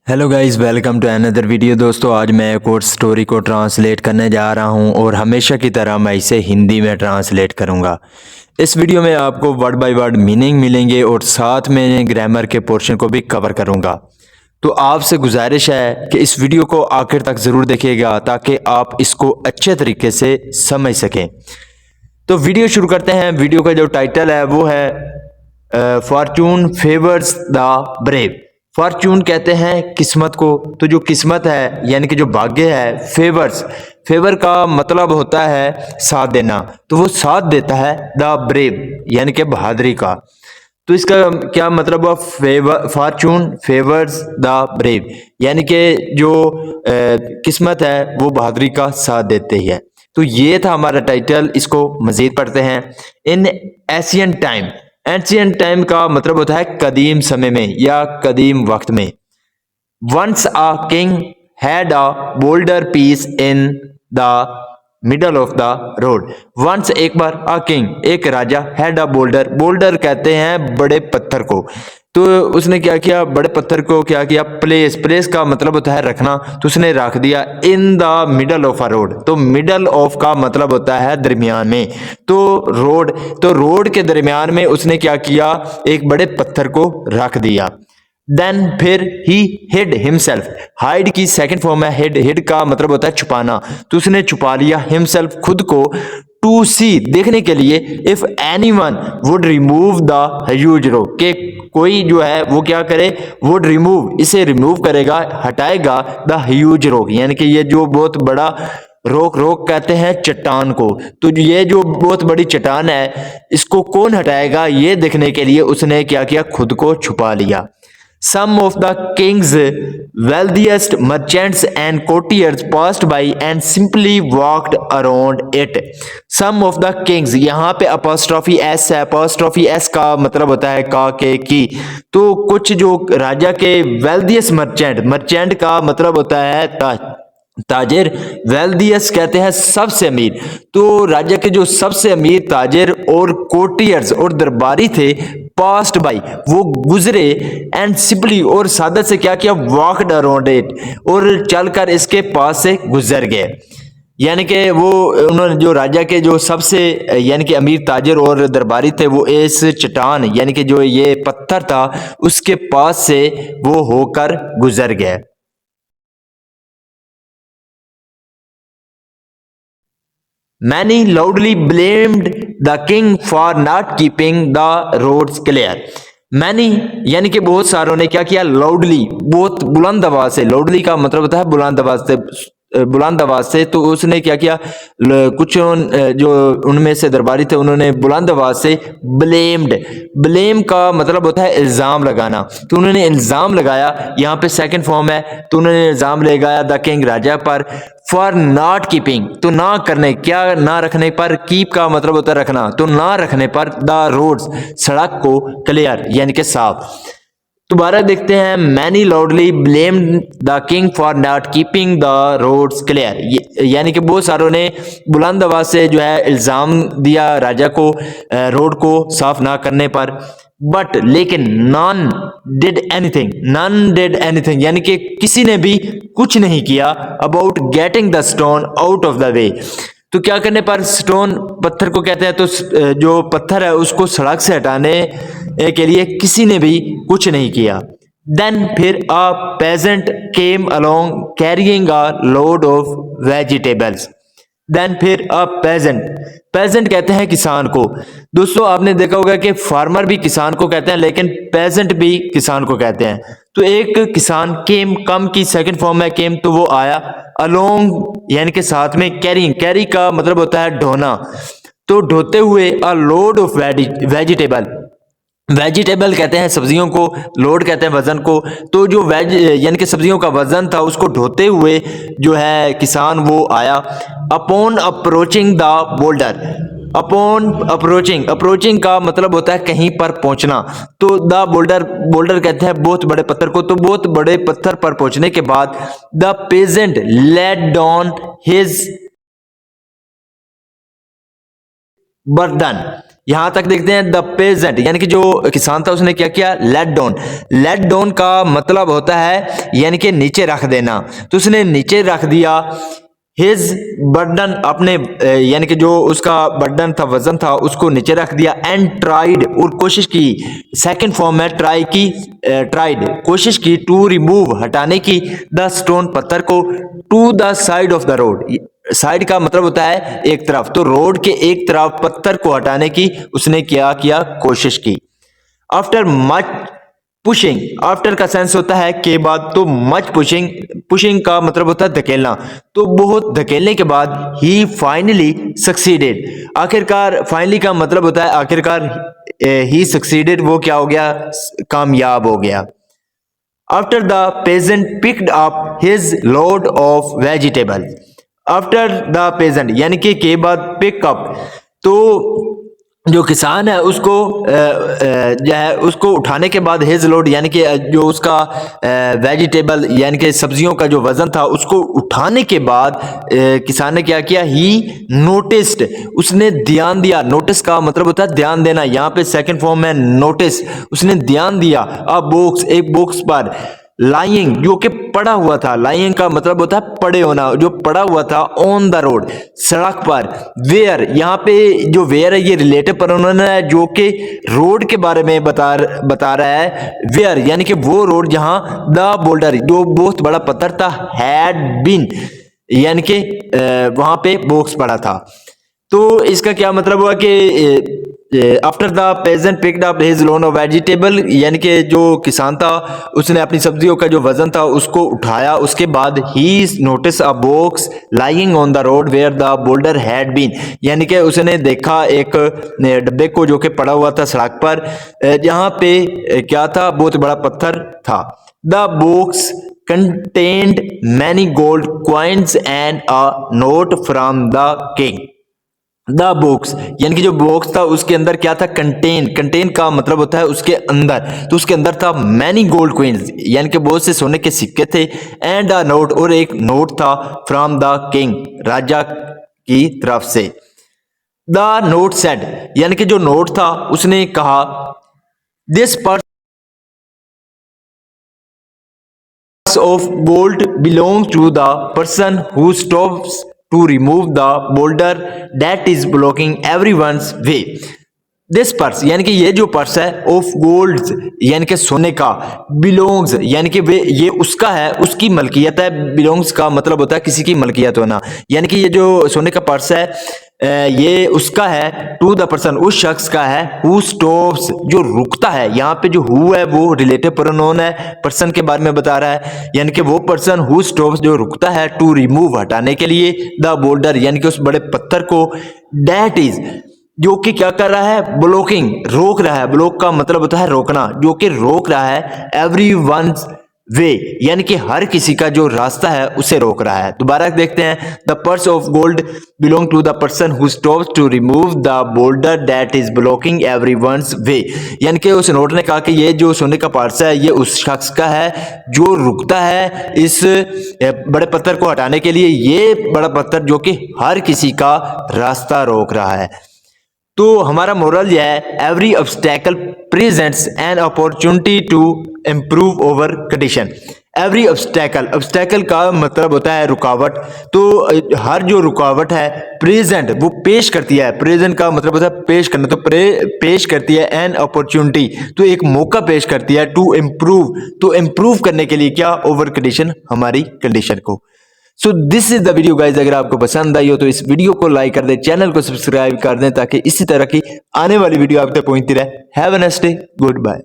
Hello guys, welcome to another video. दोस्तों, आज मैं एक और स्टोरी को ट्रांसलेट करने जा रहा हूं और हमेशा की तरह मैं इसे हिंदी में ट्रांसलेट करूंगा। इस वीडियो में आपको वर्ड बाय वर्ड मीनिंग मिलेंगे और साथ में ग्रामर के पोर्शन को भी कवर करूंगा। तो आपसे गुजारिश है कि इस वीडियो को आखिर तक ज़रूर देखिएगा ताकि आप इसको अच्छे तरीके से समझ सकें। तो वीडियो शुरू करते हैं। वीडियो का जो टाइटल है वो है Fortune favours the brave. Fortune कहते हैं किस्मत को। तो जो किस्मत है यानी कि जो भाग्य है, फेवर का मतलब होता है साथ देना। तो वो साथ देता है द ब्रेव यानी कि बहादुरी का। तो इसका क्या मतलब हुआ? फॉर्चून फेवर्स द ब्रेव यानी कि जो किस्मत है वो बहादुरी का साथ देते है। तो ये था हमारा टाइटल। इसको मजीद पढ़ते हैं। इन एशियन टाइम का मतलब होता है कदीम समय में या कदीम वक्त में। Once a king had a boulder piece in the middle of the road. Once एक बार, अ किंग एक राजा, हैड अ बोल्डर कहते हैं बड़े पत्थर को। तो उसने क्या किया? बड़े पत्थर को क्या किया? प्लेस का मतलब होता है रखना। तो उसने रख दिया इन the middle of a road. तो मिडल ऑफ का मतलब होता है दरमियान में। तो रोड के दरमियान में उसने क्या किया? एक बड़े पत्थर को रख दिया। देन फिर ही हिड हिमसेल्फ। हाइड की सेकंड फॉर्म है हिड। हिड का मतलब होता है छुपाना। तो उसने छुपा लिया हिमसेल्फ खुद को, टू सी देखने के लिए, if anyone would remove the huge rock के कोई जो है वो क्या करे? वुड रिमूव इसे रिमूव करेगा, हटाएगा द ह्यूज रॉक यानी कि ये जो बहुत बड़ा रोक कहते हैं चट्टान को। तो ये जो बहुत बड़ी चट्टान है इसको कौन हटाएगा ये देखने के लिए उसने क्या किया? खुद को छुपा लिया। Some of the king's wealthiest merchants and courtiers passed by and simply walked around it. Some of the kings, यहाँ पे apostrophe s है। apostrophe s का मतलब होता है का के की। तो कुछ जो राजा के wealthiest merchant का मतलब होता है ताजिर। वेल्दियस कहते हैं सबसे अमीर। तो राज्य के जो सबसे अमीर ताजिर और कोर्टियर्स और दरबारी थे, पास्ट बाई वो गुजरे, एंड सिंपली और सादत से क्या किया? वॉकड अराउंड इट और चलकर इसके पास से गुजर गए। यानी कि वो उन्होंने जो राजा के जो सबसे यानी कि अमीर ताजिर और दरबारी थे वो इस चट्टान यानी कि जो ये पत्थर था उसके पास से वो होकर गुजर गए। Many loudly blamed the king for not keeping the roads clear. Many यानी कि बहुत सारों ने क्या किया? लाउडली बहुत बुलंद आवाज से। लाउडली का मतलब होता है बुलंद आवाज से। बुलंद आवाज से। तो उसने क्या किया? कुछ जो उनमें से दरबारी थे उन्होंने बुलंद आवाज से ब्लेम का मतलब होता है इल्जाम लगाना। तो उन्होंने इल्जाम लगाया। यहाँ पे सेकंड फॉर्म है। तो उन्होंने इल्जाम लगाया द किंग राजा पर, फॉर नॉट कीपिंग तो ना करने, क्या ना रखने पर? कीप का मतलब होता है रखना। तो ना रखने पर द रोड्स सड़क को क्लियर यानी कि साफ। दोबारा देखते हैं। Many loudly blamed the king for not keeping the roads clear यानी कि बहुत सारों ने बुलंद आवाज से जो है इल्जाम दिया राजा को रोड को साफ ना करने पर। बट लेकिन नन डिड एनीथिंग यानी कि किसी ने भी कुछ नहीं किया about getting the stone out of the way. तो क्या करने पर? स्टोन पत्थर को कहते हैं। तो जो पत्थर है उसको सड़क से हटाने के लिए किसी ने भी कुछ नहीं किया। देन फिर a peasant came along carrying a load of vegetables. Then फिर अ पेजेंट कहते हैं किसान को। दोस्तों, आपने देखा होगा कि फार्मर भी किसान को कहते हैं लेकिन पेजेंट भी किसान को कहते हैं। तो एक किसान, केम कम की सेकंड फॉर्म है केम, तो वो आया। अलोंग यानी कि साथ में, कैरी का मतलब होता है ढोना। तो ढोते हुए, अ लोड ऑफ वेजिटेबल कहते हैं सब्जियों को, लोड कहते हैं वजन को। तो जो वेज यानी कि सब्जियों का वजन था उसको ढोते हुए जो है किसान वो आया। Upon approaching the boulder. Approaching का मतलब होता है कहीं पर पहुंचना। तो द बोल्डर कहते हैं बहुत बड़े पत्थर को। तो बहुत बड़े पत्थर पर पहुंचने के बाद the peasant let down his burden. यहां तक देखते हैं द पेजेंट यानी कि जो किसान था उसने क्या किया, लेट डाउन। लेट डाउन का मतलब होता है यानी कि नीचे रख देना, तो उसने नीचे रख दिया हिज बर्डन, अपने यानी कि जो उसका बर्डन था, वजन था, उसको नीचे रख दिया। एंड ट्राइड, और कोशिश की, सेकंड फॉर्म में ट्राई की, ट्राइड कोशिश की, टू रिमूव हटाने की, द स्टोन पत्थर को, to the side of the road. Side का मतलब होता है एक तरफ, तो रोड के एक तरफ पत्थर को हटाने की उसने क्या किया, कोशिश की। आफ्टर मच पुशिंग, आफ्टर का सेंस होता है के बाद, तो मच पुशिंग, पुशिंग का मतलब होता है धकेलना, तो बहुत धकेलने के बाद ही फाइनली सक्सीडेड, आखिरकार, फाइनली का मतलब होता है आखिरकार, ही सक्सीडेड, वो क्या हो गया, कामयाब हो गया। After the peasant picked up his load of vegetable, after the peasant यानी कि के बाद पिकअप, तो जो किसान है उसको जो है उसको उठाने के बाद हिज लोड यानी कि जो उसका वेजिटेबल यानी कि सब्जियों का जो वजन था उसको उठाने के बाद किसान ने क्या किया, ही नोटिस्ड, उसने ध्यान दिया। नोटिस का मतलब होता है ध्यान देना, यहाँ पे सेकंड फॉर्म में नोटिस, उसने ध्यान दिया। अ बॉक्स, एक बॉक्स पर, लाइंग जो कि पड़ा हुआ था, लाइंग का मतलब होता है पड़े होना, जो पड़ा हुआ था, ऑन द रोड सड़क पर। वेयर, यहाँ पे जो वेयर है ये रिलेटिव प्रोनाउन है जो कि रोड के बारे में बता रहा है। वेयर यानी कि वो रोड जहां द बोल्डर, जो बहुत बड़ा पत्थर था, हैड बीन यानी कि वहां पे बॉक्स पड़ा था। तो इसका क्या मतलब हुआ कि after the peasant picked up his load of vegetable यानी कि जो किसान था उसने अपनी सब्जियों का जो वजन था उसको उठाया, उसके बाद ही notice a box lying on the road where the boulder had been यानी कि उसने देखा एक डब्बे को जो कि पड़ा हुआ था सड़क पर, जहां पे क्या था, बहुत बड़ा पत्थर था। The box contained many gold coins and a note from the king। The box यानी कि जो बॉक्स था उसके अंदर क्या था, कंटेन, कंटेन का मतलब होता है उसके अंदर, तो उसके अंदर था मैनी गोल्ड क्वींस यानी कि बहुत से सोने के सिक्के थे, एंड अ नोट, और एक नोट था, फ्रॉम द किंग, राजा की तरफ से। द नोट सेड यानी कि जो नोट था उसने कहा, this purse of gold belongs to the person who stops to remove the boulder that is blocking everyone's way। This purse यानी कि ये जो पर्स है, ऑफ गोल्ड यानी कि सोने का, बिलोंग्स यानी कि वे ये उसका है, उसकी मलकियत है। बिलोंग्स का मतलब होता है किसी की मलकियत होना, यानी कि ये जो सोने का पर्स है ये उसका है, टू द पर्सन, उस शख्स का है, हु स्टॉप्स जो रुकता है। यहाँ पे जो हु है वो रिलेटिव प्रोनाउन है, पर्सन के बारे में बता रहा है, यानी कि वो पर्सन हु स्टॉप्स जो रुकता है, टू रिमूव हटाने के लिए, द बोल्डर यानी कि उस बड़े पत्थर को, दैट इज जो कि क्या कर रहा है, ब्लॉकिंग रोक रहा है। ब्लॉक का मतलब होता है रोकना, जो कि रोक रहा है, एवरीवन्स वे यानी कि हर किसी का जो रास्ता है उसे रोक रहा है। दोबारा देखते हैं, the purse of gold belong to the person who stops to remove the boulder that is blocking everyone's way यानी कि उस नोट ने कहा कि ये जो सोने का पर्स है ये उस शख्स का है जो रुकता है इस बड़े पत्थर को हटाने के लिए। ये बड़ा पत्थर जो कि हर किसी का रास्ता रोक रहा है। तो हमारा मोरल यह है, every obstacle presents an opportunity to improve over condition. Every obstacle, obstacle का मतलब होता है रुकावट, तो हर जो रुकावट है, प्रेजेंट वो पेश करती है, प्रेजेंट का मतलब होता है पेश करना, तो पेश करती है एन अपॉर्चुनिटी, तो एक मौका पेश करती है, टू इम्प्रूव, तो इम्प्रूव करने के लिए क्या, ओवर कंडीशन, हमारी कंडीशन को। So this is the video guys. अगर आपको पसंद आई हो तो इस वीडियो को लाइक कर दें, चैनल को सब्सक्राइब कर दें ताकि इसी तरह की आने वाली वीडियो आप तक पहुंचती रहे। Have a nice day, good bye.